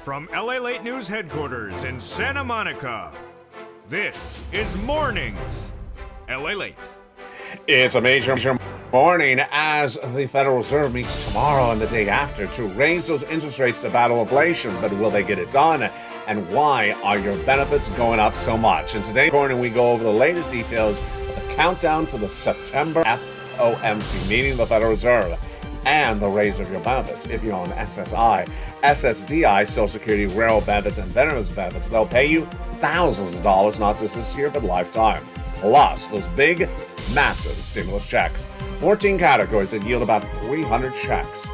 From LALATE News headquarters in Santa Monica, this is Mornings LALATE. It's a major morning as the Federal Reserve meets tomorrow and the day after to raise those interest rates to battle inflation. But will they get it done? And why are your benefits going up so much? And today morning we go over the latest details of the countdown to the September FOMC meeting of the Federal Reserve and the raise of your benefits. If you're on SSI, SSDI, Social Security, Railroad benefits, and Veterans benefits, they'll pay you thousands of dollars, not just this year, but lifetime. Plus, those big, massive stimulus checks. 14 categories that yield about 300 checks,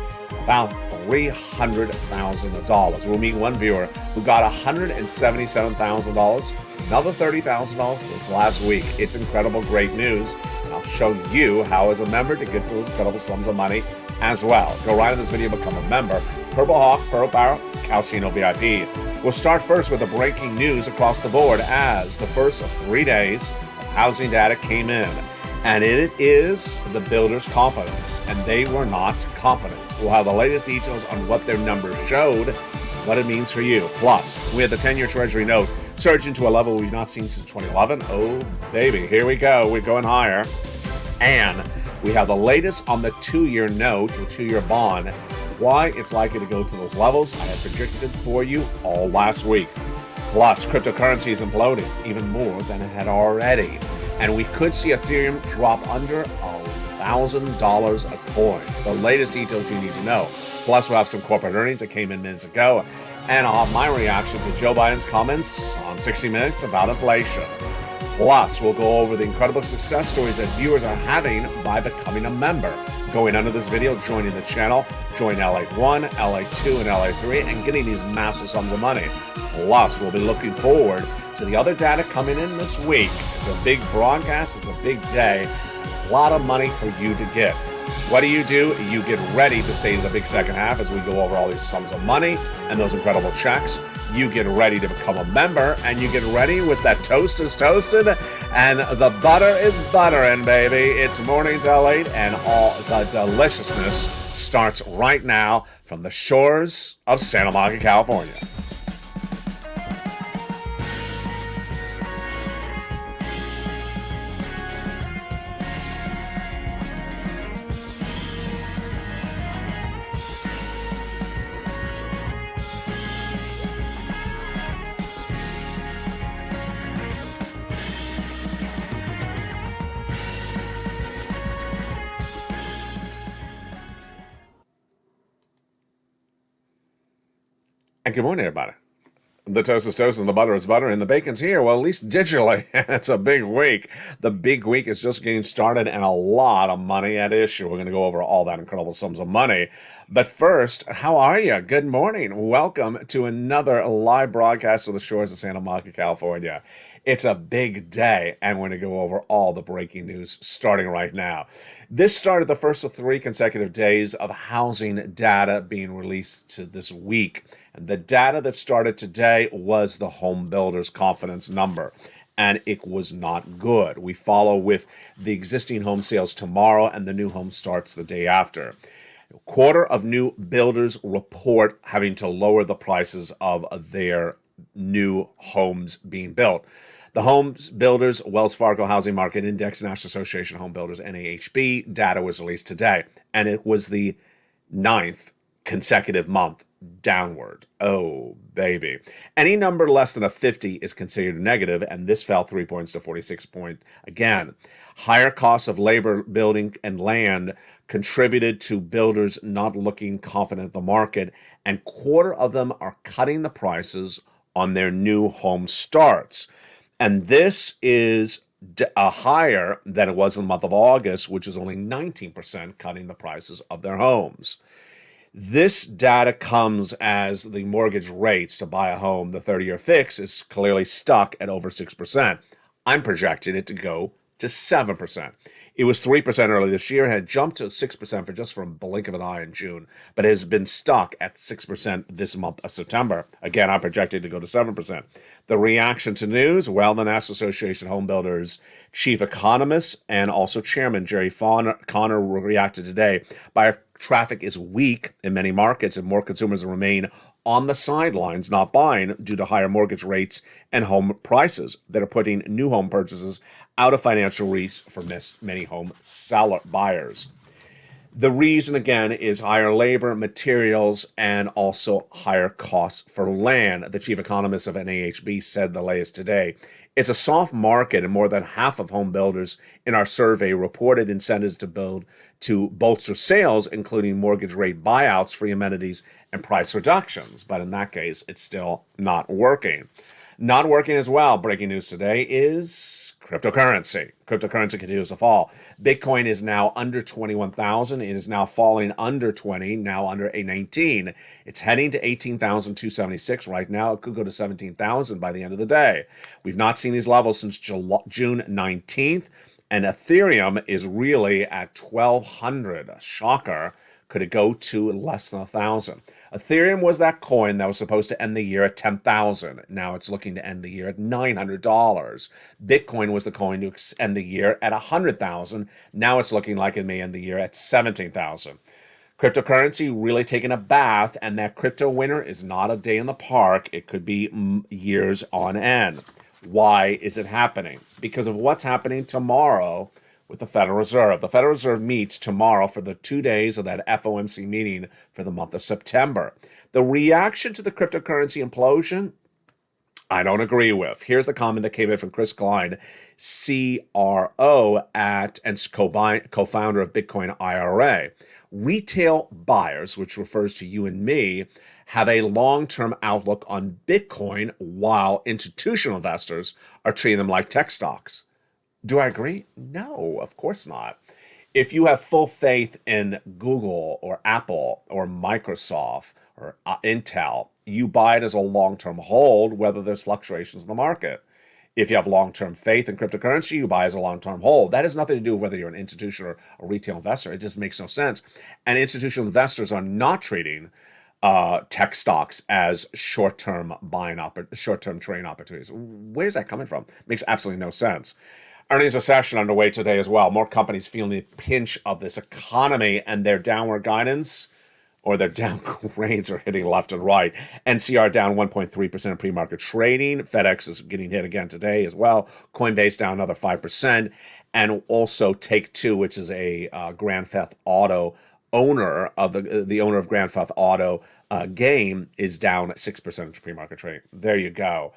about $300,000. We'll meet one viewer who got $177,000, another $30,000 this last week. It's incredible, great news. And I'll show you how, as a member, to get those incredible sums of money as well. Go right in this video, become a member. Purple Hawk, Pearl Power, Calcino VIP. We'll start first with the breaking news across the board as the first 3 days of housing data came in. And it is the builders' confidence, and they were not confident. We'll have the latest details on what their numbers showed, what it means for you. Plus, we had the 10-year Treasury note surge into a level we've not seen since 2011. Oh, baby, here we go. We're going higher. And we have the latest on the 2-year note, the 2-year bond, why it's likely to go to those levels I had predicted for you all last week. Plus, cryptocurrency is imploding even more than it had already. And we could see Ethereum drop under $1,000 a coin. The latest details you need to know. Plus, we'll have some corporate earnings that came in minutes ago. And I'll have my reaction to Joe Biden's comments on 60 Minutes about inflation. Plus, we'll go over the incredible success stories that viewers are having by becoming a member. Going under this video, joining the channel, join LA1, LA2, and LA3, and getting these massive sums of money. Plus, we'll be looking forward to the other data coming in this week. It's a big broadcast, it's a big day, a lot of money for you to get. What do? You get ready to stay in the big second half as we go over all these sums of money and those incredible checks. You get ready to become a member, and you get ready with that toast is toasted and the butter is buttering, baby. It's Mornings LA, and all the deliciousness starts right now from the shores of Santa Monica, California. And good morning, everybody. The toast is toast and the butter is butter and the bacon's here. Well, at least digitally. It's a big week. The big week is just getting started and a lot of money at issue. We're going to go over all that incredible sums of money. But first, how are you? Good morning. Welcome to another live broadcast of the shores of Santa Monica, California. It's a big day, and we're going to go over all the breaking news starting right now. This started the first of 3 consecutive days of housing data being released to this week. And the data that started today was the home builders' confidence number, and it was not good. We follow with the existing home sales tomorrow, and the new home starts the day after. A quarter of new builders report having to lower the prices of their new homes being built. The Homes Builders Wells Fargo Housing Market Index, National Association of Home Builders, NAHB, data was released today, and it was the 9th consecutive month downward. Oh, baby. Any number less than a 50 is considered negative, and this fell 3 points to 46 point again. Higher costs of labor, building, and land contributed to builders not looking confident in the market, and quarter of them are cutting the prices on their new home starts. And this is higher than it was in the month of August, which is only 19% cutting the prices of their homes. This data comes as the mortgage rates to buy a home, the 30-year fix, is clearly stuck at over 6%. I'm projecting it to go to 7%. It was 3% earlier this year, had jumped to 6% for just from a blink of an eye in June, but has been stuck at 6% this month of September. Again, I projected to go to 7%. The reaction to news, well, the National Association of Home Builders chief economist and also chairman Jerry Connor reacted today by Traffic is weak in many markets, and more consumers remain on the sidelines, not buying, due to higher mortgage rates and home prices that are putting new home purchases out of financial reach for many home seller buyers. The reason, again, is higher labor, materials, and also higher costs for land. The chief economist of NAHB said the latest today. It's a soft market, and more than half of home builders in our survey reported incentives to bolster sales, including mortgage rate buyouts, free amenities, and price reductions. But in that case, it's still not working. Not working as well, breaking news today, is cryptocurrency. Cryptocurrency continues to fall. Bitcoin is now under 21,000. It is now falling under 20, now under a 19. It's heading to 18,276 right now. It could go to 17,000 by the end of the day. We've not seen these levels since June 19th, and Ethereum is really at 1,200. A shocker. Could it go to less than 1,000? Ethereum was that coin that was supposed to end the year at 10,000. Now it's looking to end the year at $900. Bitcoin was the coin to end the year at 100,000. Now it's looking like it may end the year at 17,000. Cryptocurrency really taking a bath, and that crypto winter is not a day in the park. It could be years on end. Why is it happening? Because of what's happening tomorrow with the Federal Reserve. The Federal Reserve meets tomorrow for the 2 days of that FOMC meeting for the month of September. The reaction to the cryptocurrency implosion, I don't agree with. Here's the comment that came in from Chris Klein, CRO and co-founder of Bitcoin IRA. Retail buyers, which refers to you and me, have a long-term outlook on Bitcoin, while institutional investors are treating them like tech stocks. Do I agree? No, of course not. If you have full faith in Google or Apple or Microsoft or Intel, you buy it as a long-term hold, whether there's fluctuations in the market. If you have long-term faith in cryptocurrency, you buy as a long-term hold. That has nothing to do with whether you're an institution or a retail investor. It just makes no sense. And institutional investors are not treating tech stocks as short-term trading opportunities. Where's that coming from? Makes absolutely no sense. Earnings recession underway today as well. More companies feeling the pinch of this economy, and their downward guidance or their downgrades are hitting left and right. NCR down 1.3% in pre-market trading. FedEx is getting hit again today as well. Coinbase down another 5%. And also Take-Two, which is a Grand Theft Auto owner of the owner of Grand Theft Auto game, is down 6% in pre-market trading. There you go.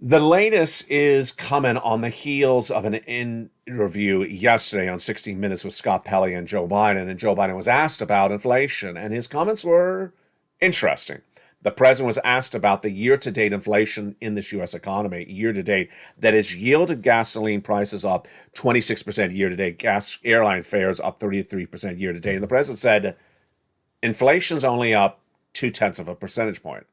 The latest is coming on the heels of an interview yesterday on 60 Minutes with Scott Pelley and Joe Biden. And Joe Biden was asked about inflation, and his comments were interesting. The president was asked about the year-to-date inflation in this U.S. economy, year-to-date, that has yielded gasoline prices up 26% year-to-date, airline fares up 33% year-to-date. And the president said, inflation's only up 0.2 of a percentage point.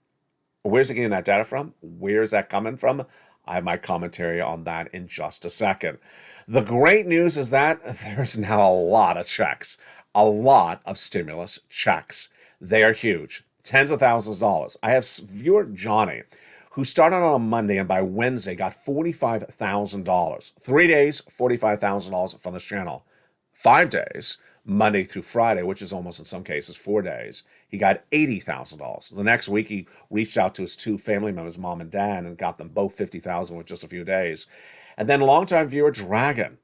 Where's he getting that data from? Where's that coming from? I have my commentary on that in just a second. The great news is that there's now a lot of checks, a lot of stimulus checks. They are huge, tens of thousands of dollars. I have viewer Johnny, who started on a Monday and by Wednesday got $45,000. 3 days, $45,000 from this channel. 5 days, Monday through Friday, which is almost in some cases 4 days, he got $80,000. The next week, he reached out to his two family members, mom and dad, and got them both $50,000 with just a few days. And then longtime viewer Dragon,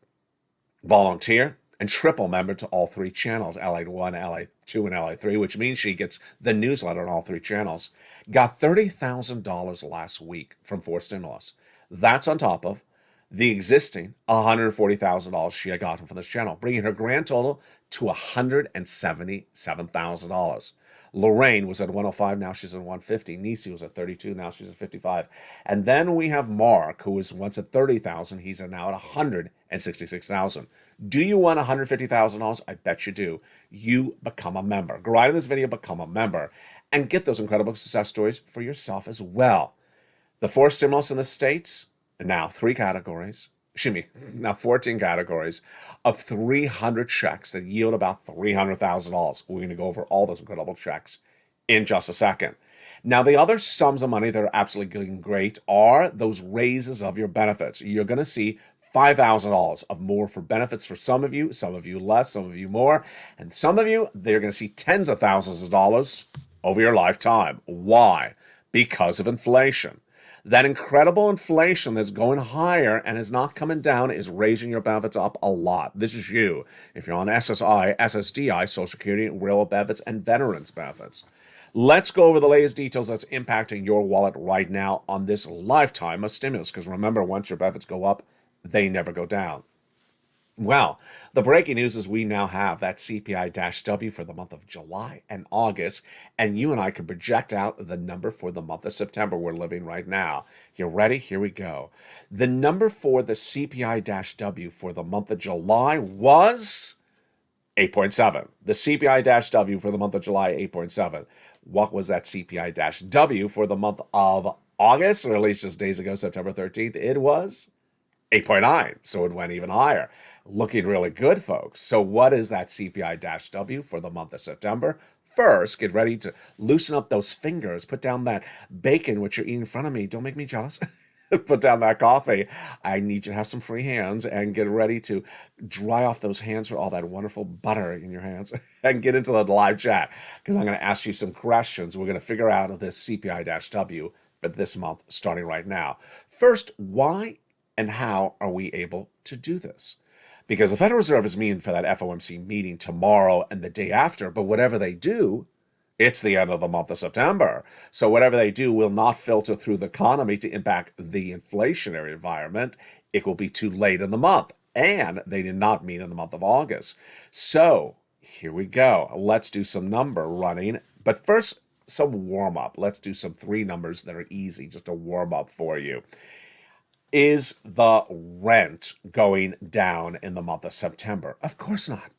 volunteer and triple member to all three channels, LA1, LA2, and LA3, which means she gets the newsletter on all three channels, got $30,000 last week from 4 stimulus. That's on top of the existing $140,000 she had gotten from this channel, bringing her grand total to $177,000. Lorraine was at 105, now she's at 150. Nisi was at 32, now she's at 55. And then we have Mark, who was once at 30,000. He's now at 166,000. Do you want $150,000? I bet you do. You become a member. Go right in this video, become a member, and get those incredible success stories for yourself as well. The 4 stimulus in the states, now 3 categories. Now 14 categories of 300 checks that yield about $300,000. We're going to go over all those incredible checks in just a second. Now, the other sums of money that are absolutely going great are those raises of your benefits. You're going to see $5,000 of more for benefits for some of you less, some of you more, and some of you, they're going to see tens of thousands of dollars over your lifetime. Why? Because of inflation. That incredible inflation that's going higher and is not coming down is raising your benefits up a lot. This is you. If you're on SSI, SSDI, Social Security, railroad benefits, and veterans benefits. Let's go over the latest details that's impacting your wallet right now on this lifetime of stimulus. Because remember, once your benefits go up, they never go down. Well, the breaking news is we now have that CPI-W for the month of July and August, and you and I can project out the number for the month of September we're living right now. You ready? Here we go. The number for the CPI-W for the month of July was 8.7. The CPI-W for the month of July, 8.7. What was that CPI-W for the month of August, or at least just days ago, September 13th? It was 8.9, so it went even higher. Looking really good, folks. So what is that CPI-W for the month of September? First, get ready to loosen up those fingers. Put down that bacon, which you're eating in front of me. Don't make me jealous. Put down that coffee. I need you to have some free hands and get ready to dry off those hands for all that wonderful butter in your hands and get into the live chat because I'm going to ask you some questions. We're going to figure out this CPI-W for this month starting right now. First, why and how are we able to do this? Because the Federal Reserve is meeting for that FOMC meeting tomorrow and the day after, but whatever they do, it's the end of the month of September. So whatever they do will not filter through the economy to impact the inflationary environment. It will be too late in the month. And they did not meet in the month of August. So here we go. Let's do some number running. But first, some warm up. Let's do some 3 numbers that are easy, just a warm up for you. Is the rent going down in the month of September? Of course not.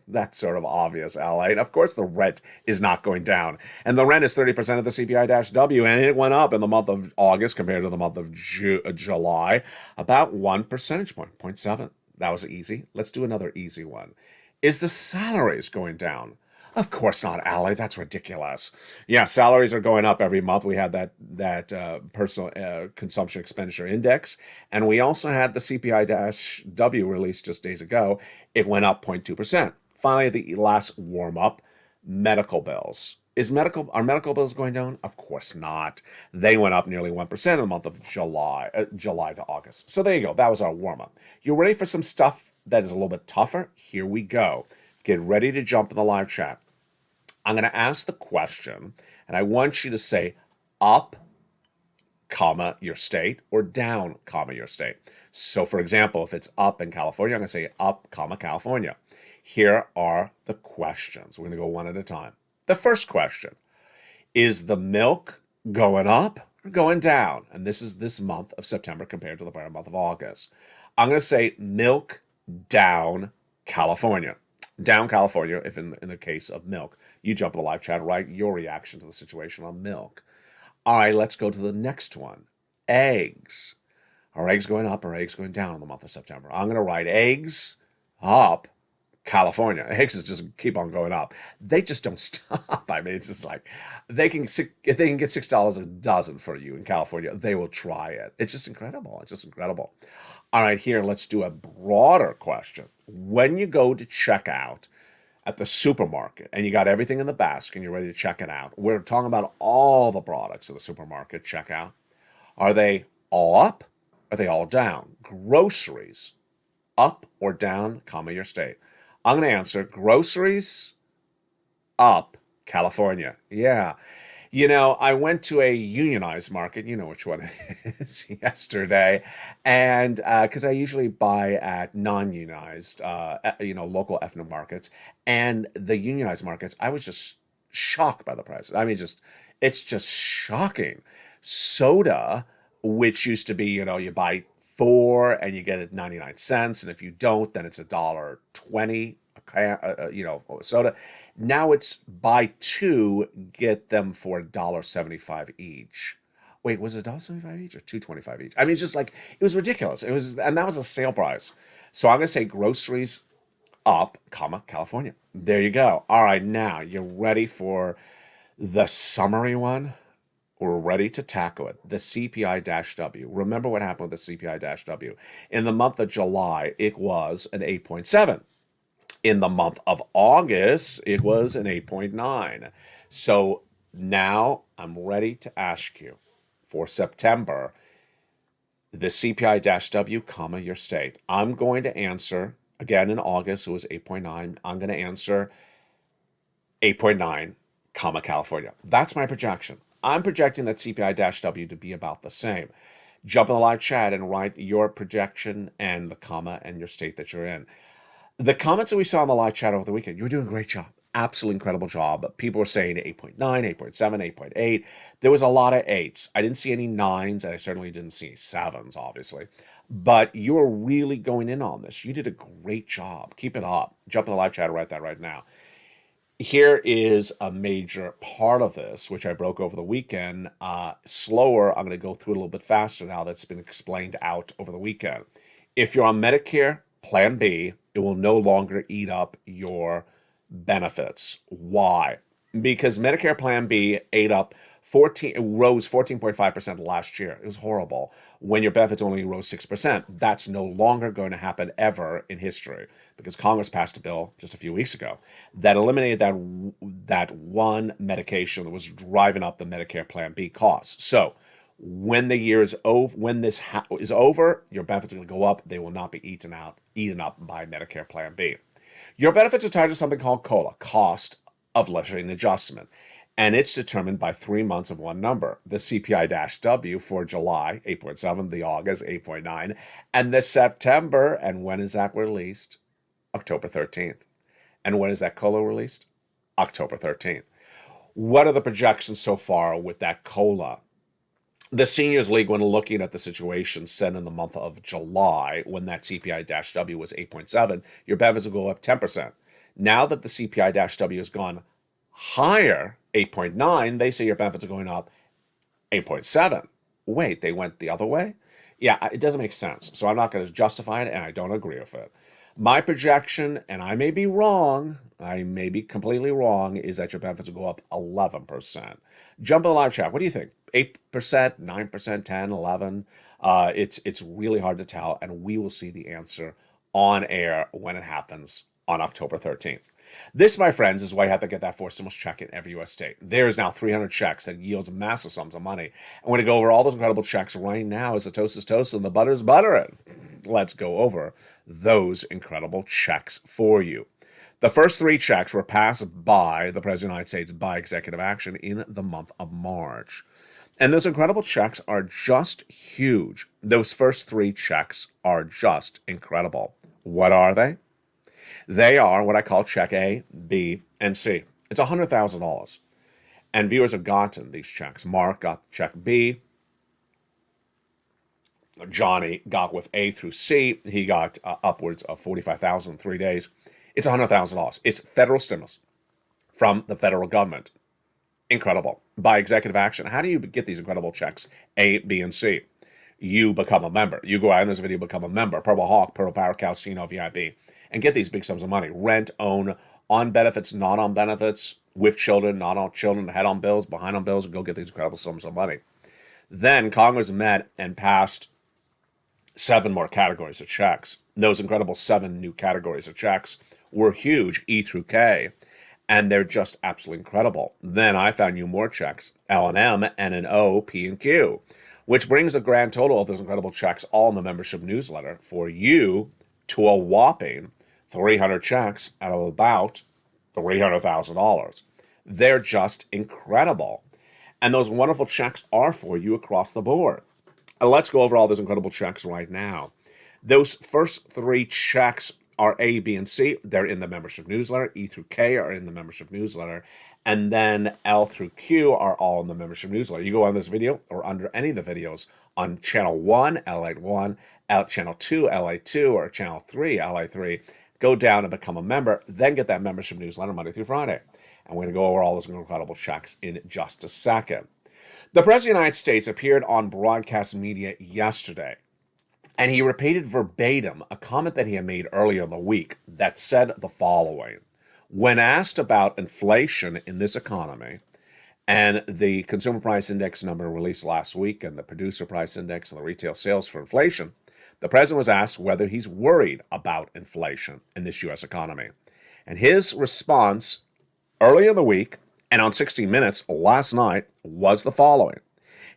That's sort of obvious, LA. Of course the rent is not going down. And the rent is 30% of the CPI-W, and it went up in the month of August compared to the month of July, about 1 percentage point, 0.7. That was easy. Let's do another easy one. Is the salaries going down? Of course not, Allie. That's ridiculous. Yeah, salaries are going up every month. We had that personal consumption expenditure index, and we also had the CPI-W released just days ago. It went up 0.2%. Finally, the last warm up: medical bills. Are medical bills going down? Of course not. They went up nearly 1% in the month of July to August. So there you go. That was our warm up. You ready for some stuff that is a little bit tougher? Here we go. Get ready to jump in the live chat. I'm going to ask the question, and I want you to say up, comma, your state, or down, comma, your state. So, for example, if it's up in California, I'm going to say up, comma, California. Here are the questions. We're going to go one at a time. The first question: is the milk going up or going down? And this is this month of September compared to the prior month of August. I'm going to say milk down, California. Down California, if in the case of milk. You jump in the live chat, write your reaction to the situation on milk. All right, let's go to the next one. Eggs. Are eggs going up or eggs going down in the month of September? I'm going to write eggs up, California. Eggs just keep on going up. They just don't stop. I mean, it's just like if they can get $6 a dozen for you in California, they will try it. It's just incredible. It's just incredible. All right, here, let's do a broader question. When you go to check out at the supermarket and you got everything in the basket and you're ready to check it out, we're talking about all the products of the supermarket checkout. Are they all up? Are they all down? Groceries, up or down, comma, your state. I'm going to answer groceries, up, California. Yeah. You know, I went to a unionized market, you know which one it is, yesterday, and because I usually buy at non-unionized, local ethnic markets, and the unionized markets, I was just shocked by the prices. I mean, it's just shocking. Soda, which used to be, you buy 4 and you get it 99 cents, and if you don't, then it's $1.20 soda. Now it's buy 2, get them for $1.75 each. Wait, was it $1.75 each or $2.25 each? I mean, just like it was ridiculous. And that was a sale price. So I'm gonna say groceries up, comma, California. There you go. All right, now you're ready for the summary one. we're ready to tackle it. The CPI-W. Remember what happened with the CPI-W. In the month of July, it was an 8.7. In the month of August, it was an 8.9. So now I'm ready to ask you for September, the CPI-W, comma, your state. I'm going to answer, again in August, it was 8.9. I'm going to answer 8.9, comma, California. That's my projection. I'm projecting that CPI-W to be about the same. Jump in the live chat and write your projection and the comma and your state that you're in. The comments that we saw in the live chat over the weekend, you were doing a great job. Absolutely incredible job. People were saying 8.9, 8.7, 8.8. There was a lot of 8s. I didn't see any 9s, and I certainly didn't see 7s, obviously. But you were really going in on this. You did a great job. Keep it up. Jump in the live chat and write that right now. Here is a major part of this, which I broke over the weekend. Slower, I'm going to go through it a little bit faster now that's been explained out over the weekend. If you're on Medicare Plan B, it will no longer eat up your benefits. Why? Because Medicare Plan B rose 14.5% last year. It was horrible. When your benefits only rose 6%, that's no longer going to happen ever in history, because Congress passed a bill just a few weeks ago that eliminated that one medication that was driving up the Medicare Plan B costs. So when the year is over, when this is over, your benefits are going to go up. They will not be eaten up by Medicare Plan B. Your benefits are tied to something called COLA, cost of living adjustment, and it's determined by 3 months of one number. The CPI-W for July, 8.7, the August, 8.9, and the September, and when is that released? October 13th. And when is that COLA released? October 13th. What are the projections so far with that COLA? The Seniors League, when looking at the situation, said in the month of July, when that CPI-W was 8.7, your benefits will go up 10%. Now that the CPI-W has gone higher, 8.9, they say your benefits are going up 8.7. Wait, they went the other way? Yeah, it doesn't make sense. So I'm not going to justify it, and I don't agree with it. My projection, and I may be wrong, I may be completely wrong, is that your benefits will go up 11%. Jump in the live chat. What do you think? 8%, 9%, 10, 11? It's really hard to tell, and we will see the answer on air when it happens on October 13th. This, my friends, is why you have to get that four stimulus check in every U.S. state. There is now 300 checks that yields massive sums of money. I'm going to go over all those incredible checks right now as the toast is toasted and the butter is buttering. Let's go over those incredible checks for you. The first 3 checks were passed by the President of the United States by executive action in the month of March. And those incredible checks are just huge. Those first 3 checks are just incredible. What are they? They are what I call check A, B, and C. It's $100,000. And viewers have gotten these checks. Mark got check B. Johnny got with A through C. He got upwards of $45,000 in 3 days. It's $100,000. It's federal stimulus from the federal government. Incredible. By executive action. How do you get these incredible checks? A, B, and C. You become a member. You go out in this video, become a member. Purple Hawk, Purple Power, Casino, VIP. And get these big sums of money. Rent, own, on benefits, not on benefits, with children, not on children, head on bills, behind on bills, and go get these incredible sums of money. Then Congress met and passed 7 more categories of checks. Those incredible 7 new categories of checks were huge, E through K, and they're just absolutely incredible. Then I found you more checks, L and M, N and O, P and Q, which brings a grand total of those incredible checks all in the membership newsletter for you to a whopping 300 checks at about $300,000. They're just incredible. And those wonderful checks are for you across the board. And let's go over all those incredible checks right now. Those first 3 checks are A, B, and C. They're in the membership newsletter. E through K are in the membership newsletter. And then L through Q are all in the membership newsletter. You go on this video or under any of the videos on channel 1, LA1, channel 2, LA2, or channel 3, LA3. Go down and become a member, then get that membership newsletter Monday through Friday. And we're going to go over all those incredible checks in just a second. The President of the United States appeared on broadcast media yesterday, and he repeated verbatim a comment that he had made earlier in the week that said the following. When asked about inflation in this economy And the consumer price index number released last week and the producer price index and the retail sales for inflation, the president was asked whether he's worried about inflation in this U.S. economy. And his response early in the week and on 60 Minutes last night was the following.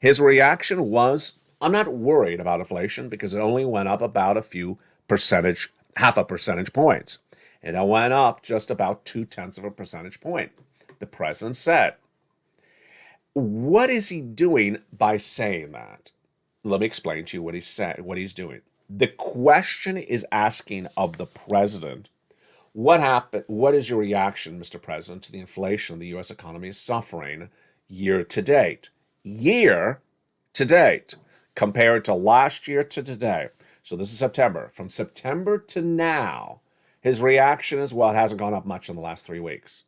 His reaction was, I'm not worried about inflation because it only went up about half a percentage points. And it went up just about 0.2 of a percentage point. The president said, what is he doing by saying that? Let me explain to you what he's doing. The question is asking of the president, what happened? What is your reaction, Mr. President, to the inflation the U.S. economy is suffering year to date? Year to date, compared to last year to today. So this is September. From September to now, his reaction is, well, it hasn't gone up much in the last 3 weeks.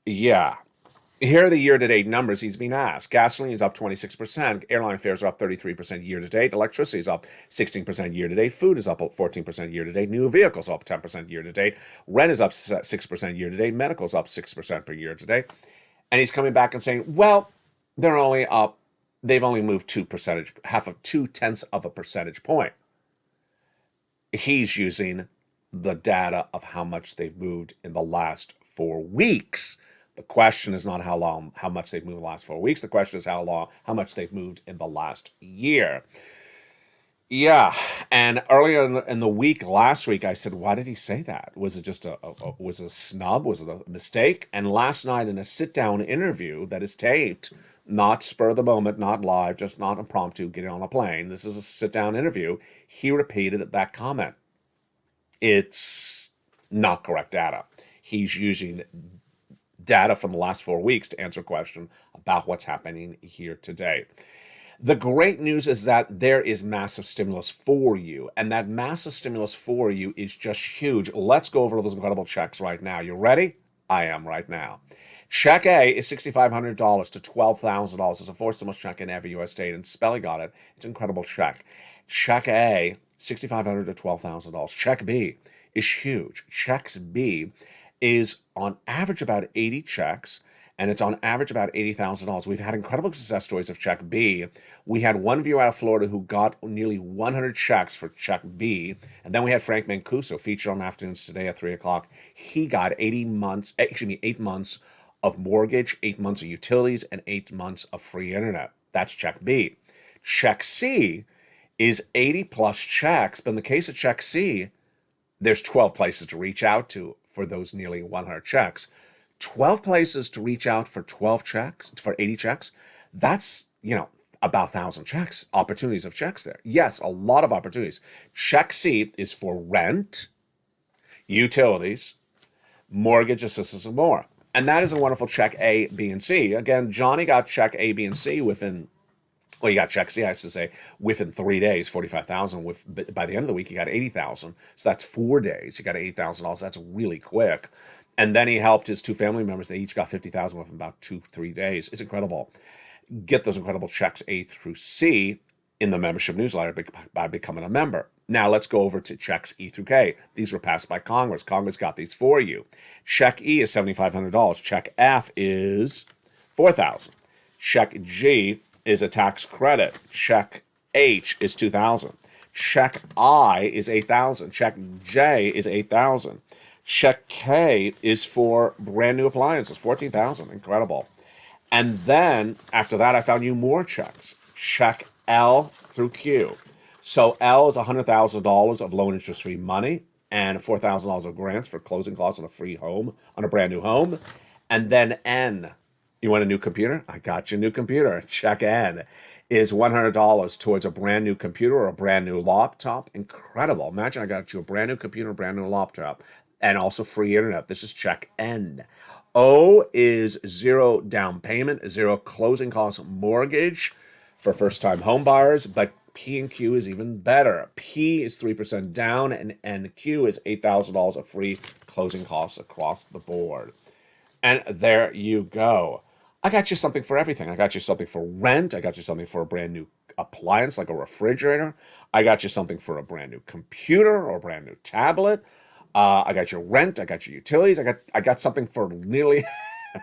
Yeah. Here are the year-to-date numbers he's been asked. Gasoline is up 26%. Airline fares are up 33% year-to-date. Electricity is up 16% year-to-date. Food is up 14% year-to-date. New vehicles up 10% year-to-date. Rent is up 6% year-to-date. Medical is up 6% per year-to-date. And he's coming back and saying, well, they've only moved 0.2 of a percentage point. He's using the data of how much they've moved in the last 4 weeks. The question is not how much they've moved in the last 4 weeks. The question is how much they've moved in the last year. Yeah, and earlier in the week, last week, I said, why did he say that? Was it just was it a snub? Was it a mistake? And last night in a sit-down interview that is taped, not spur of the moment, not live, just not impromptu, getting on a plane. This is a sit-down interview. He repeated that comment. It's not correct data. He's using data from the last 4 weeks to answer a question about what's happening here today. The great news is that there is massive stimulus for you, and that massive stimulus for you is just huge. Let's go over those incredible checks right now. You ready? I am right now. Check A is $6,500 to $12,000. It's the fourth stimulus check in every U.S. state, and Spelly got it. It's an incredible check. Check A, $6,500 to $12,000. Check B is huge. Checks B is on average about 80 checks, and it's on average about $80,000. We've had incredible success stories of Check B. We had one viewer out of Florida who got nearly 100 checks for Check B, and then we had Frank Mancuso featured on Afternoons Today at 3 o'clock. He got 8 months of mortgage, 8 months of utilities, and 8 months of free internet. That's Check B. Check C is 80 plus checks, but in the case of Check C, there's 12 places to reach out to for those nearly 100 checks. 12 places to reach out for 12 checks, for 80 checks. That's, about 1,000 checks, opportunities of checks there. Yes, a lot of opportunities. Check C is for rent, utilities, mortgage assistance, and more. And that is a wonderful check A, B, and C. Again, Johnny got check A, B, and C you got check C, I should say, within 3 days, 45,000. By the end of the week, you got 80,000. So that's 4 days. You got $80,000. That's really quick. And then he helped his two family members. They each got 50,000 within about 2-3 days. It's incredible. Get those incredible checks A through C in the membership newsletter by becoming a member. Now let's go over to checks E through K. These were passed by Congress. Congress got these for you. Check E is $7,500. Check F is $4,000. Check G is a tax credit. Check H is $2,000. Check I is $8,000. Check J is $8,000. Check K is for brand new appliances, $14,000. Incredible. And then after that, I found you more checks. Check L through Q. So L is $100,000 of loan interest-free money and $4,000 of grants for closing costs on a free home, on a brand new home. And then N. You want a new computer? I got you a new computer. Check N is $100 towards a brand new computer or a brand new laptop. Incredible. Imagine I got you a brand new computer, a brand new laptop, and also free internet. This is check N. O is zero down payment, zero closing costs mortgage for first-time home buyers, but P and Q is even better. P is 3% down, and Q is $8,000 of free closing costs across the board. And there you go. I got you something for everything. I got you something for rent. I got you something for a brand new appliance like a refrigerator. I got you something for a brand new computer or a brand new tablet. I got your rent. I got your utilities. I got something for nearly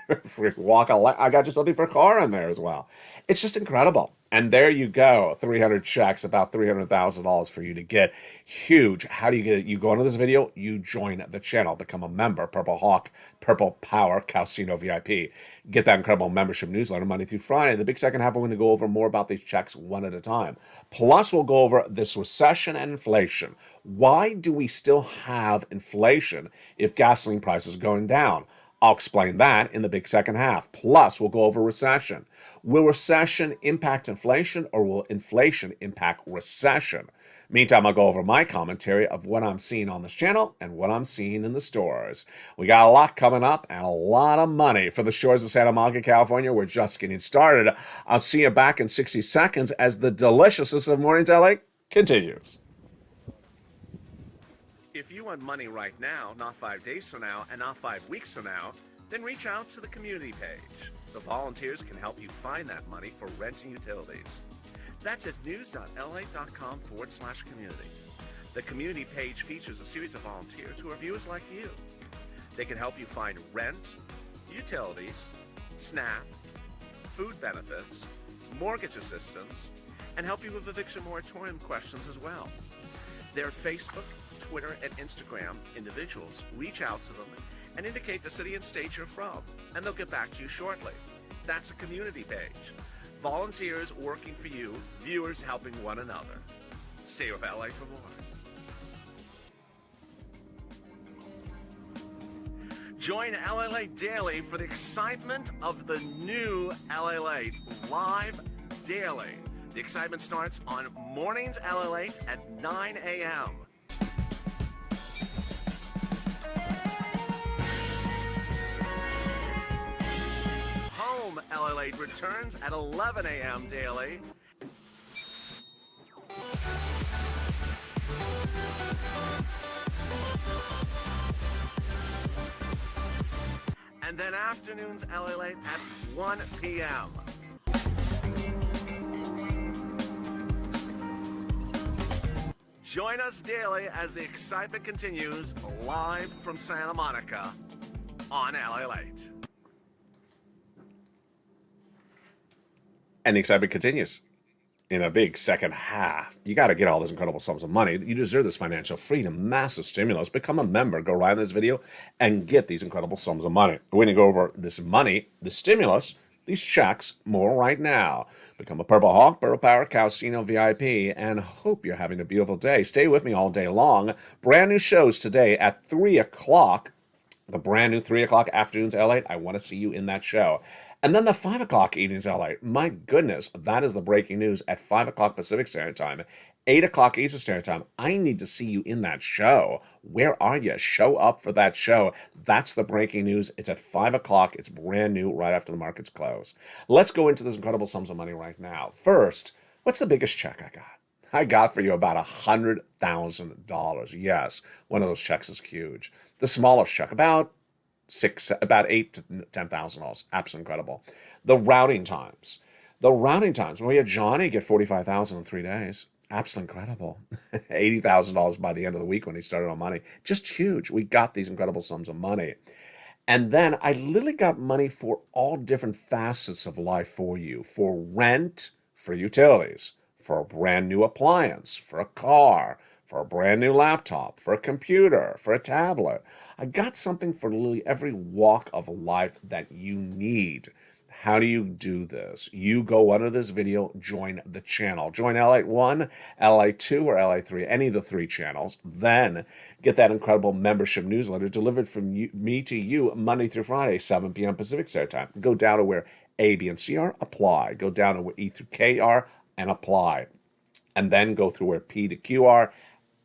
I got you something for a car in there as well. It's just incredible. And there you go, 300 checks, about $300,000 for you to get. Huge. How do you get it? You go into this video, you join the channel, become a member, Purple Hawk, Purple Power, Calcino VIP. Get that incredible membership newsletter Monday through Friday. The big second half, we're going to go over more about these checks one at a time. Plus, we'll go over this recession and inflation. Why do we still have inflation if gasoline prices are going down? I'll explain that in the big second half. Plus, we'll go over recession. Will recession impact inflation, or will inflation impact recession? Meantime, I'll go over my commentary of what I'm seeing on this channel and what I'm seeing in the stores. We got a lot coming up and a lot of money for the shores of Santa Monica, California. We're just getting started. I'll see you back in 60 seconds as the deliciousness of Mornings LA continues. If you want money right now, not 5 days from now, and not 5 weeks from now, then reach out to the community page. The volunteers can help you find that money for rent and utilities. That's at news.la.com/community. The community page features a series of volunteers who are viewers like you. They can help you find rent, utilities, SNAP, food benefits, mortgage assistance, and help you with eviction moratorium questions as well. Their Facebook, Twitter, and Instagram individuals reach out to them and indicate the city and state you're from, and they'll get back to you shortly. That's a community page. Volunteers working for you, viewers helping one another. Stay with LA for more. Join LALATE Daily for the excitement of the new LALATE live daily. The excitement starts on Mornings LALATE at 9 a.m. Home LALATE returns at 11 a.m. daily. And then afternoons LALATE at 1 p.m. Join us daily as the excitement continues live from Santa Monica on LALATE. And the excitement continues in a big second half. You got to get all those incredible sums of money. You deserve this financial freedom, massive stimulus. Become a member. Go right in this video and get these incredible sums of money. We're going to go over this money, the stimulus, these checks more right now. Become a Purple Hawk, Purple Power, Calcino VIP, and hope you're having a beautiful day. Stay with me all day long. Brand new shows today at 3 o'clock. The brand new 3 o'clock afternoons LA. I want to see you in that show. And then the 5 o'clock evenings LA. My goodness, that is the breaking news at 5 o'clock Pacific Standard Time, 8 o'clock Eastern Standard Time. I need to see you in that show. Where are you? Show up for that show. That's the breaking news. It's at 5 o'clock. It's brand new right after the markets close. Let's go into this incredible sums of money right now. First, what's the biggest check I got? I got for you about $100,000. Yes, one of those checks is huge. The smallest check, about $8,000 to $10,000. Absolutely incredible. The routing times. When we had Johnny get $45,000 in 3 days. Absolutely incredible. $80,000 by the end of the week when he started on money. Just huge. We got these incredible sums of money. And then I literally got money for all different facets of life for you. For rent, for utilities, for a brand new appliance, for a car, for a brand new laptop, for a computer, for a tablet. I got something for literally every walk of life that you need. How do you do this? You go under this video, join the channel. Join LALATE 1, LALATE 2, or LALATE 3, any of the 3 channels. Then get that incredible membership newsletter delivered from me to you Monday through Friday, 7 p.m. Pacific Standard Time. Go down to where A, B, and C are, apply. Go down to where E through K are, and apply. And then go through where P to Q are,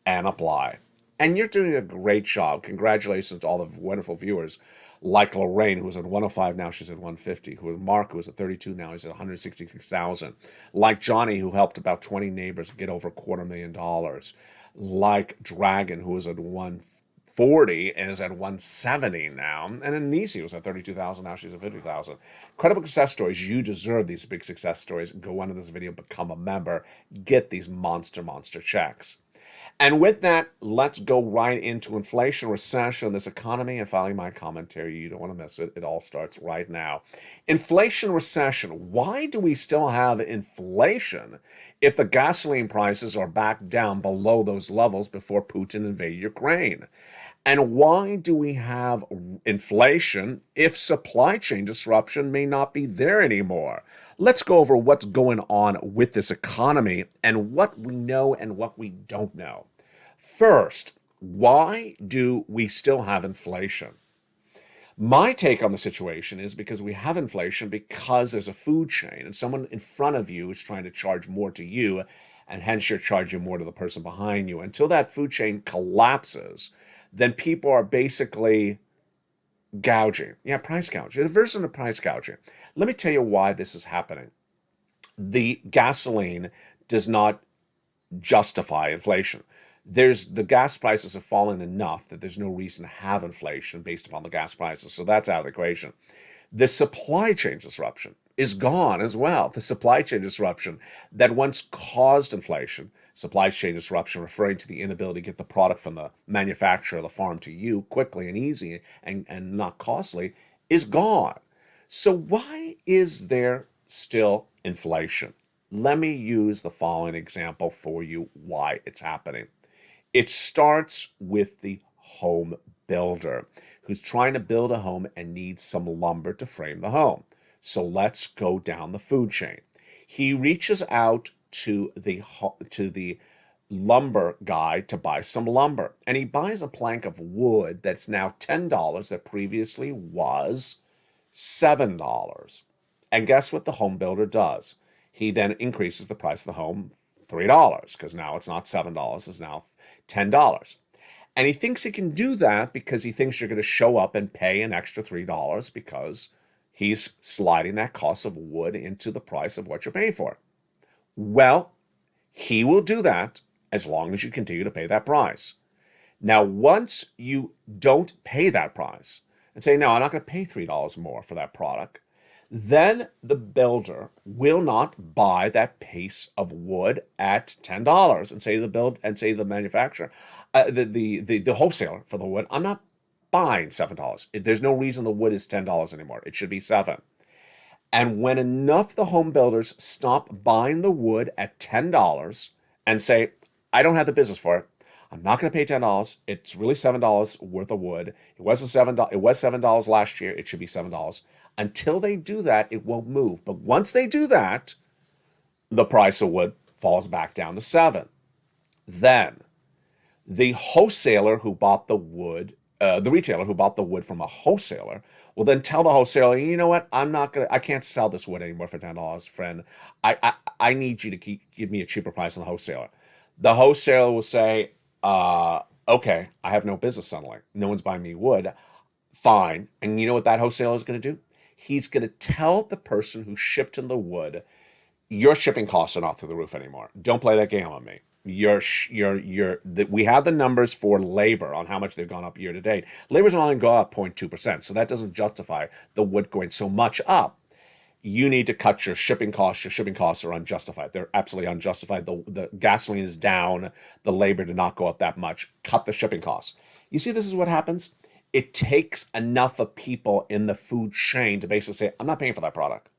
and apply. And you're doing a great job. Congratulations to all the wonderful viewers like Lorraine, who was at 105, now she's at 150. Who was Mark, who was at 32, now he's at 166,000. Like Johnny, who helped about 20 neighbors get over $250,000. Like Dragon, who was at 140 and is at 170 now. And then Nisi was at 32,000, now she's at 50,000. Incredible success stories. You deserve these big success stories. Go under this video, become a member, get these monster checks. And with that, let's go right into inflation, recession, this economy, and finally my commentary. You don't want to miss it. It all starts right now. Inflation, recession. Why do we still have inflation if the gasoline prices are back down below those levels before Putin invaded Ukraine? And why do we have inflation if supply chain disruption may not be there anymore? Let's go over what's going on with this economy and what we know and what we don't know. First, why do we still have inflation? My take on the situation is because we have inflation because there's a food chain and someone in front of you is trying to charge more to you, and hence you're charging more to the person behind you. Until that food chain collapses, then people are basically gouging. Yeah, price gouging. A version of price gouging. Let me tell you why this is happening. The gasoline does not justify inflation. The gas prices have fallen enough that there's no reason to have inflation based upon the gas prices. So that's out of the equation. The supply chain disruption is gone as well. The supply chain disruption that once caused inflation, supply chain disruption referring to the inability to get the product from the manufacturer or the farm to you quickly and easy and not costly, is gone. So why is there still inflation? Let me use the following example for you why it's happening. It starts with the home builder who's trying to build a home and needs some lumber to frame the home. So let's go down the food chain. He reaches out to the lumber guy to buy some lumber, and he buys a plank of wood that's now $10 that previously was $7. And guess what the home builder does? He then increases the price of the home $3 because now it's not $7, it's now $10. And he thinks he can do that because he thinks you're going to show up and pay an extra $3 because he's sliding that cost of wood into the price of what you're paying for. Well, he will do that as long as you continue to pay that price. Now, once you don't pay that price and say, no, I'm not going to pay $3 more for that product, then the builder will not buy that piece of wood at $10 and say the manufacturer, the wholesaler for the wood, I'm not buying $7. There's no reason the wood is $10 anymore. It should be $7. And when enough of the home builders stop buying the wood at $10 and say, I don't have the business for it, I'm not going to pay $10. It's really $7 worth of wood. It was $7 last year. It should be $7. Until they do that, it won't move. But once they do that, the price of wood falls back down to $7. Then the wholesaler who bought the wood, the retailer who bought the wood from a wholesaler, will then tell the wholesaler, you know what, I can't sell this wood anymore for $10, friend. I need you to give me a cheaper price than the wholesaler. The wholesaler will say, okay, I have no business selling. No one's buying me wood. Fine. And you know what that wholesaler is going to do? He's going to tell the person who shipped him the wood, your shipping costs are not through the roof anymore. Don't play that game on me. We have the numbers for labor on how much they've gone up year to date. Labor's only gone up 0.2%, so that doesn't justify the wood going so much up. You need to cut your shipping costs. Your shipping costs are unjustified. They're absolutely unjustified. The gasoline is down. The labor did not go up that much. Cut the shipping costs. You see, this is what happens. It takes enough of people in the food chain to basically say, I'm not paying for that product.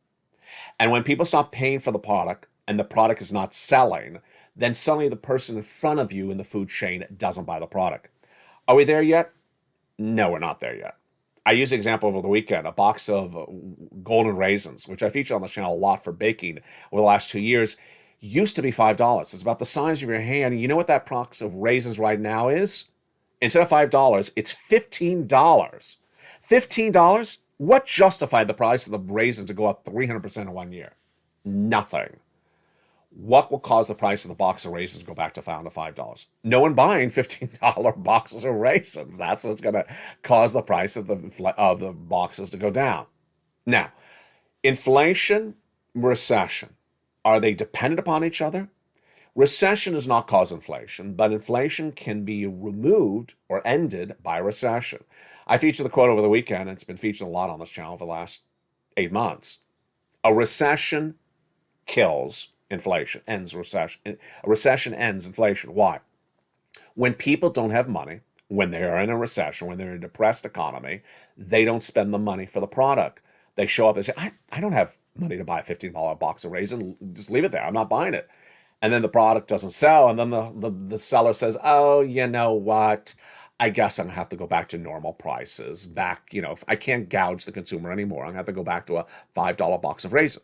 And when people stop paying for the product and the product is not selling, then suddenly the person in front of you in the food chain doesn't buy the product. Are we there yet? No, we're not there yet. I used the example over the weekend, a box of golden raisins, which I feature on the channel a lot for baking over the last 2 years, used to be $5. It's about the size of your hand. And you know what that box of raisins right now is? Instead of $5, it's $15. $15? What justified the price of the raisins to go up 300% in 1 year? Nothing. What will cause the price of the box of raisins to go back to $5? No one buying $15 boxes of raisins. That's what's going to cause the price of the boxes to go down. Now, inflation, recession, are they dependent upon each other? Recession does not cause inflation, but inflation can be removed or ended by recession. I featured the quote over the weekend, and it's been featured a lot on this channel for the last 8 months. A recession kills inflation, ends recession. A recession ends inflation. Why? When people don't have money, when they're in a recession, when they're in a depressed economy, they don't spend the money for the product. They show up and say, I don't have money to buy a $15 box of raisin. Just leave it there. I'm not buying it. And then the product doesn't sell. And then the seller says, oh, you know what? I guess I'm going to have to go back to normal prices. If I can't gouge the consumer anymore, I'm going to have to go back to a $5 box of raisin.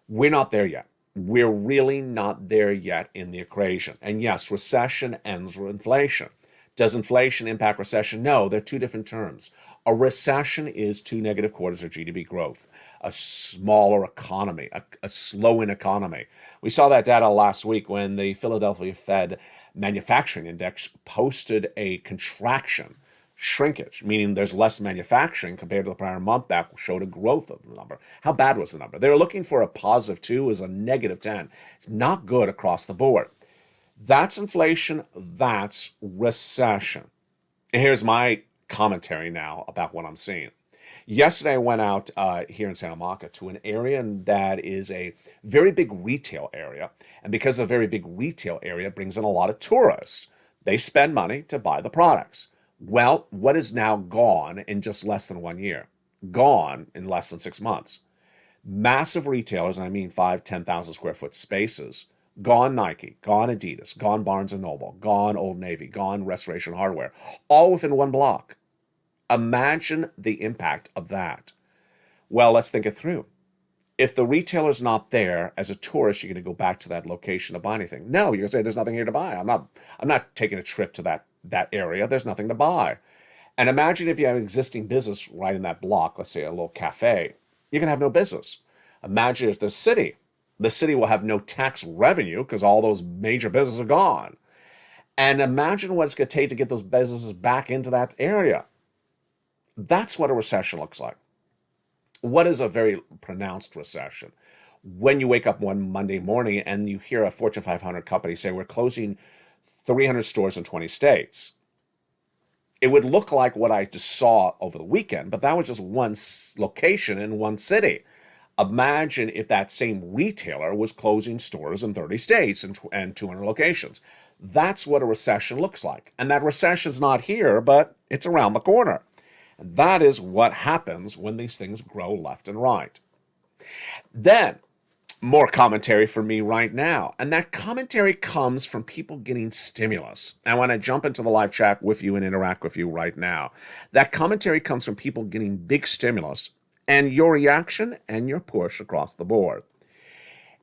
We're not there yet. We're really not there yet in the equation. And yes, recession ends with inflation. Does inflation impact recession? No, they're two different terms. A recession is 2 negative quarters of GDP growth, a smaller economy, a slowing economy. We saw that data last week when the Philadelphia Fed manufacturing index posted a contraction, shrinkage, meaning there's less manufacturing compared to the prior month. That showed a growth of the number. How bad was the number? They were looking for a positive 2, is a negative 10. It's not good across the board. That's inflation. That's recession. And here's my commentary now about what I'm seeing. Yesterday, I went out here in Santa Monica to an area that is a very big retail area. And because a very big retail area brings in a lot of tourists, they spend money to buy the products. Well, what is now gone in just less than 1 year? Gone in less than 6 months. Massive retailers, and I mean 10,000 square foot spaces, gone Nike, gone Adidas, gone Barnes & Noble, gone Old Navy, gone Restoration Hardware, all within one block. Imagine the impact of that. Well, let's think it through. If the retailer's not there, as a tourist, you're going to go back to that location to buy anything. No, you're going to say, there's nothing here to buy. I'm not taking a trip to that area. There's nothing to buy. And imagine if you have an existing business right in that block, let's say a little cafe, you're going to have no business. Imagine if the city will have no tax revenue because all those major businesses are gone. And imagine what it's going to take to get those businesses back into that area. That's what a recession looks like. What is a very pronounced recession? When you wake up one Monday morning and you hear a Fortune 500 company say, we're closing 300 stores in 20 states. It would look like what I just saw over the weekend, but that was just one location in one city. Imagine if that same retailer was closing stores in 30 states and 200 locations. That's what a recession looks like. And that recession's not here, but it's around the corner. And that is what happens when these things grow left and right. Then, more commentary for me right now. And that commentary comes from people getting stimulus. I want to jump into the live chat with you and interact with you right now. That commentary comes from people getting big stimulus and your reaction and your push across the board.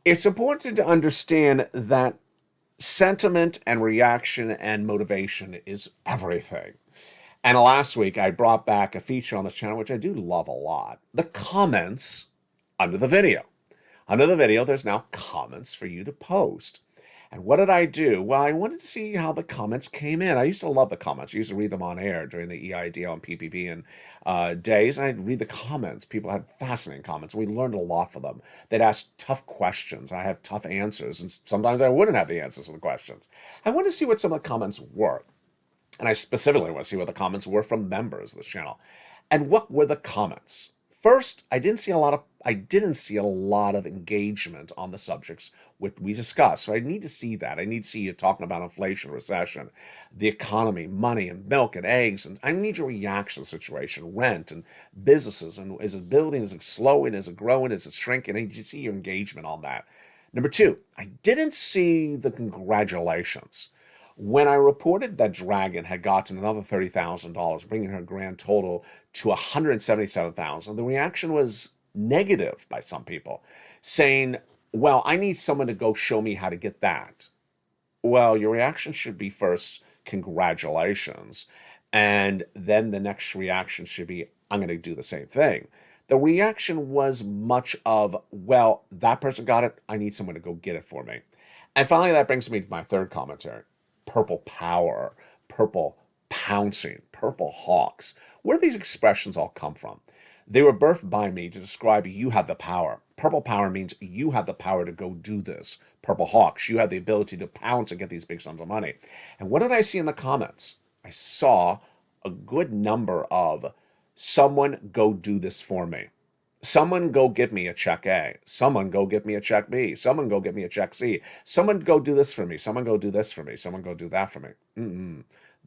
It's important to understand that sentiment and reaction and motivation is everything. And last week, I brought back a feature on this channel, which I do love a lot. The comments under the video. Under the video, there's now comments for you to post. And what did I do? Well, I wanted to see how the comments came in. I used to love the comments. I used to read them on air during the EIDL and PPP and days. And I'd read the comments. People had fascinating comments. We learned a lot from them. They'd ask tough questions. I have tough answers. And sometimes I wouldn't have the answers to the questions. I wanted to see what some of the comments were. And I specifically want to see what the comments were from members of this channel. And what were the comments? First, I didn't see a lot of engagement on the subjects which we discussed. So I need to see that. I need to see you talking about inflation, recession, the economy, money and milk and eggs. And I need your reaction to the situation, rent and businesses. And is it building? Is it slowing? Is it growing? Is it shrinking? I need to see your engagement on that. Number two, I didn't see the congratulations. When I reported that Dragon had gotten another $30,000, bringing her grand total to $177,000, the reaction was negative by some people, saying, well, I need someone to go show me how to get that. Well, your reaction should be first, congratulations. And then the next reaction should be, I'm going to do the same thing. The reaction was much of, well, that person got it. I need someone to go get it for me. And finally, that brings me to my third commentary. Purple power, purple pouncing, purple hawks. Where do these expressions all come from? They were birthed by me to describe you have the power. Purple power means you have the power to go do this. Purple hawks, you have the ability to pounce and get these big sums of money. And what did I see in the comments? I saw a good number of someone go do this for me. Someone go get me a check A. Someone go get me a check B. Someone go get me a check C. Someone go do this for me. Someone go do this for me. Someone go do that for me.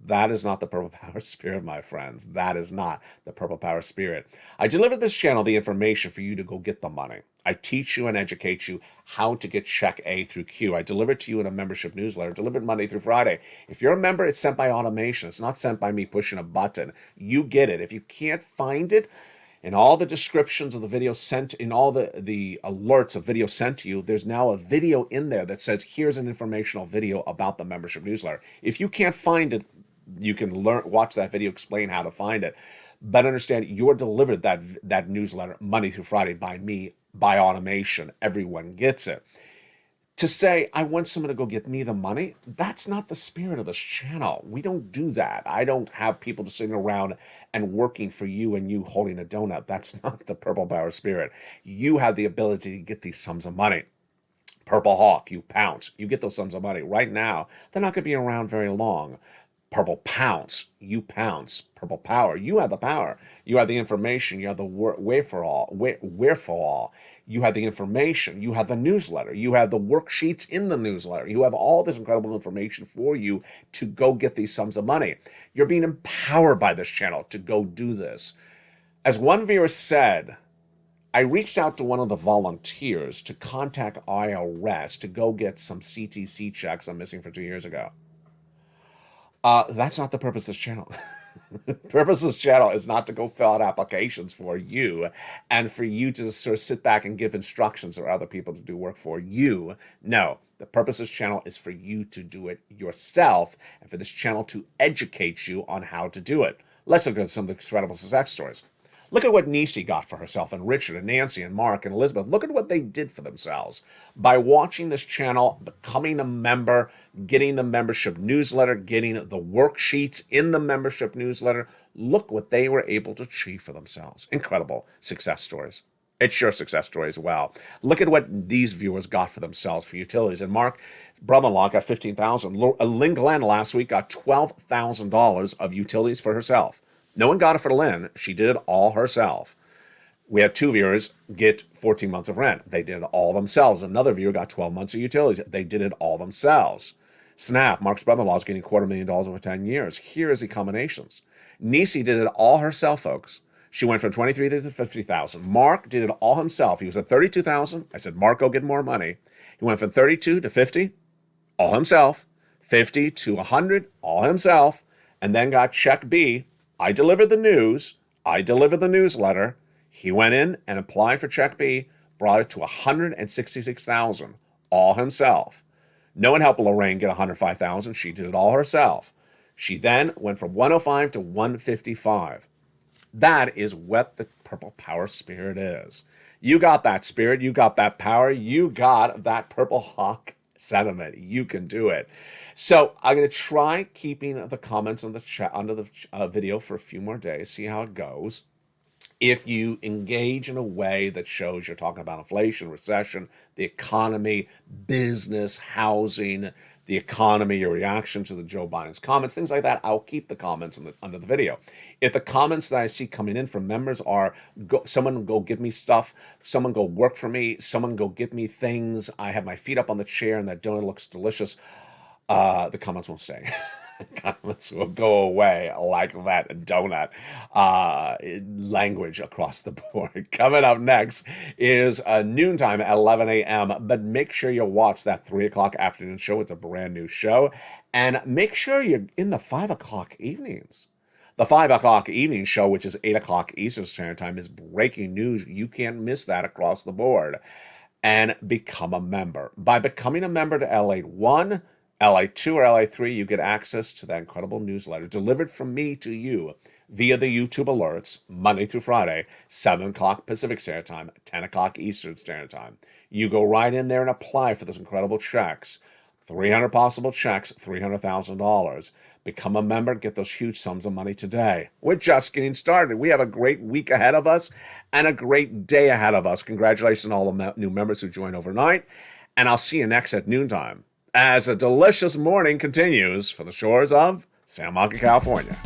That is not the Purple Power Spirit, my friends. That is not the Purple Power Spirit. I delivered this channel the information for you to go get the money. I teach you and educate you how to get check A through Q. I deliver it to you in a membership newsletter, delivered Monday through Friday. If you're a member, it's sent by automation. It's not sent by me pushing a button. You get it. If you can't find it, in all the descriptions of the video sent, in all the alerts of video sent to you, there's now a video in there that says, here's an informational video about the membership newsletter. If you can't find it, you can watch that video, explain how to find it. But understand, you're delivered that newsletter Monday through Friday by me, by automation. Everyone gets it. To say, I want someone to go get me the money, that's not the spirit of this channel. We don't do that. I don't have people just sitting around and working for you and you holding a donut. That's not the Purple Power Spirit. You have the ability to get these sums of money. Purple Hawk, you pounce. You get those sums of money. Right now, they're not going to be around very long. Purple Pounce, you pounce. Purple Power, you have the power. You have the information. You have the wherefore all. You have the information. You have the newsletter. You have the worksheets in the newsletter. You have all this incredible information for you to go get these sums of money. You're being empowered by this channel to go do this. As one viewer said, I reached out to one of the volunteers to contact IRS to go get some CTC checks I'm missing from 2 years ago. That's not the purpose of this channel. The purpose of this channel is not to go fill out applications for you and for you to sort of sit back and give instructions or other people to do work for you. No, the purpose of this channel is for you to do it yourself and for this channel to educate you on how to do it. Let's look at some of the incredible success stories. Look at what Nisi got for herself, and Richard and Nancy and Mark and Elizabeth. Look at what they did for themselves by watching this channel, becoming a member, getting the membership newsletter, getting the worksheets in the membership newsletter. Look what they were able to achieve for themselves. Incredible success stories. It's your success story as well. Look at what these viewers got for themselves for utilities. And Mark, brother-in-law, got $15,000. Lynn Glenn last week got $12,000 of utilities for herself. No one got it for Lynn. She did it all herself. We had two viewers get 14 months of rent. They did it all themselves. Another viewer got 12 months of utilities. They did it all themselves. Snap, Mark's brother-in-law is getting $250,000 over 10 years. Here is the combinations. Nisi did it all herself, folks. She went from $23,000 to $50,000. Mark did it all himself. He was at $32,000. I said, Mark, go get more money. He went from $32,000 to $50,000, all himself. $50,000 to $100,000, all himself. And then got check B. I delivered the news. I delivered the newsletter. He went in and applied for check B, brought it to $166,000, all himself. No one helped Lorraine get $105,000. She did it all herself. She then went from $105,000 to $155,000. That is what the Purple Power Spirit is. You got that spirit. You got that power. You got that Purple Hawk sentiment. You can do it. So I'm going to try keeping the comments on the chat under the video for a few more days, see how it goes. If you engage in a way that shows you're talking about inflation, recession, the economy, business, housing, the economy, your reaction to the Joe Biden's comments, things like that, I'll keep the comments under the video. If the comments that I see coming in from members are, someone go give me stuff, someone go work for me, someone go get me things, I have my feet up on the chair and that donut looks delicious, the comments won't stay. Comments will go away like that donut. Language across the board. Coming up next is noontime at 11 a.m. But make sure you watch that 3 o'clock afternoon show. It's a brand new show. And make sure you're in the 5 o'clock evenings. The 5 o'clock evening show, which is 8 o'clock Eastern Standard Time, is breaking news. You can't miss that across the board. And become a member. By becoming a member to LALATE 1, LALATE 2 or LALATE 3, you get access to that incredible newsletter delivered from me to you via the YouTube alerts Monday through Friday, 7 o'clock Pacific Standard Time, 10 o'clock Eastern Standard Time. You go right in there and apply for those incredible checks. 300 possible checks, $300,000. Become a member, get those huge sums of money today. We're just getting started. We have a great week ahead of us and a great day ahead of us. Congratulations on all the new members who joined overnight. And I'll see you next at noontime as a delicious morning continues for the shores of Santa Monica, California.